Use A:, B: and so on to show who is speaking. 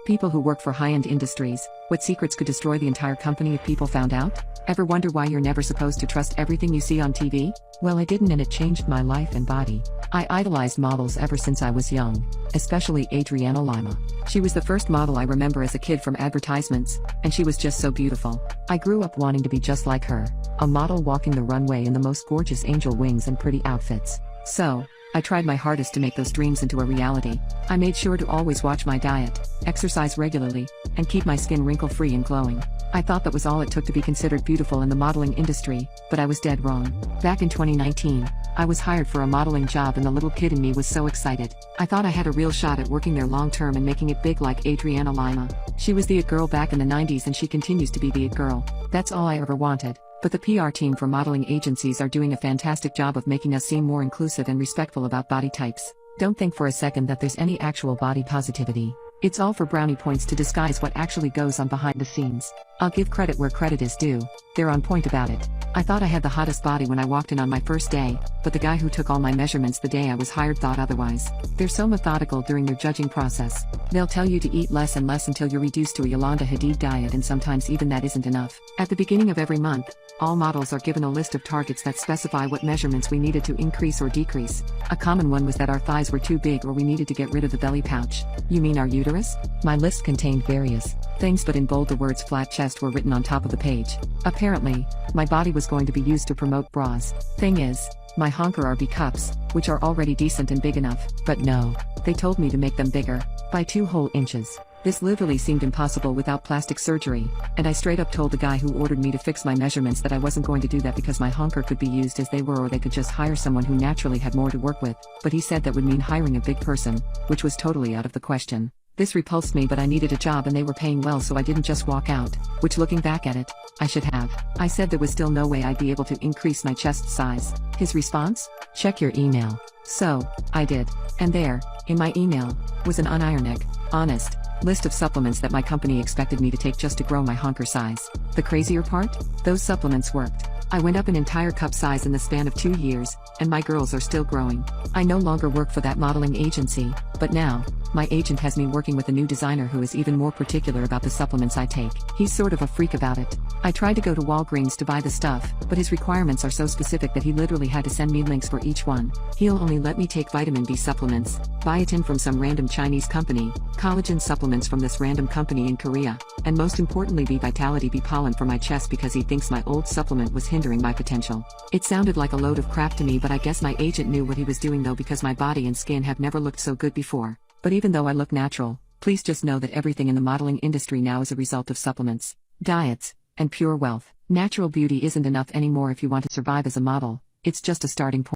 A: People who work for high-end industries, what secrets could destroy the entire company if people found out? Ever wonder why you're never supposed to trust everything you see on TV? Well, I didn't, and it changed my life and body. I idolized models ever since I was young, especially Adriana Lima. She was the first model I remember as a kid from advertisements, and she was just so beautiful. I grew up wanting to be just like her, a model walking the runway in the most gorgeous angel wings and pretty outfits. So, I tried my hardest to make those dreams into a reality. I made sure to always watch my diet, exercise regularly, and keep my skin wrinkle-free and glowing. I thought that was all it took to be considered beautiful in the modeling industry, but I was dead wrong. Back in 2019, I was hired for a modeling job and the little kid in me was so excited. I thought I had a real shot at working there long-term and making it big like Adriana Lima. She was the it girl back in the 90s and she continues to be the it girl. That's all I ever wanted. But the PR team for modeling agencies are doing a fantastic job of making us seem more inclusive and respectful about body types. Don't think for a second that there's any actual body positivity. It's all for brownie points to disguise what actually goes on behind the scenes. I'll give credit where credit is due. They're on point about it. I thought I had the hottest body when I walked in on my first day, but the guy who took all my measurements the day I was hired thought otherwise. They're so methodical during their judging process. They'll tell you to eat less and less until you're reduced to a Yolanda Hadid diet, and sometimes even that isn't enough. At the beginning of every month, all models are given a list of targets that specify what measurements we needed to increase or decrease. A common one was that our thighs were too big or we needed to get rid of the belly pouch. You mean our uterus? My list contained various things, but in bold the words flat chest were written on top of the page. Apparently, my body was going to be used to promote bras. Thing is, my honker are B cups, which are already decent and big enough. But no, they told me to make them bigger, by 2 whole inches. This literally seemed impossible without plastic surgery, and I straight up told the guy who ordered me to fix my measurements that I wasn't going to do that because my honker could be used as they were, or they could just hire someone who naturally had more to work with, but he said that would mean hiring a big person, which was totally out of the question. This repulsed me, but I needed a job and they were paying well, so I didn't just walk out, which looking back at it, I should have. I said there was still no way I'd be able to increase my chest size. His response? Check your email. So, I did. And there, in my email, was an unironic, honest list of supplements that my company expected me to take just to grow my honker size. The crazier part? Those supplements worked. I went up an entire cup size in the span of 2 years, and my girls are still growing. I no longer work for that modeling agency, but now, my agent has me working with a new designer who is even more particular about the supplements I take. He's sort of a freak about it. I tried to go to Walgreens to buy the stuff, but his requirements are so specific that he literally had to send me links for each one. He'll only let me take vitamin B supplements, biotin from some random Chinese company, collagen supplements from this random company in Korea, and most importantly B Vitality B pollen for my chest because he thinks my old supplement was hindering my potential. It sounded like a load of crap to me, but I guess my agent knew what he was doing though, because my body and skin have never looked so good before. But even though I look natural, please just know that everything in the modeling industry now is a result of supplements, diets, and pure wealth. Natural beauty isn't enough anymore if you want to survive as a model. It's just a starting point.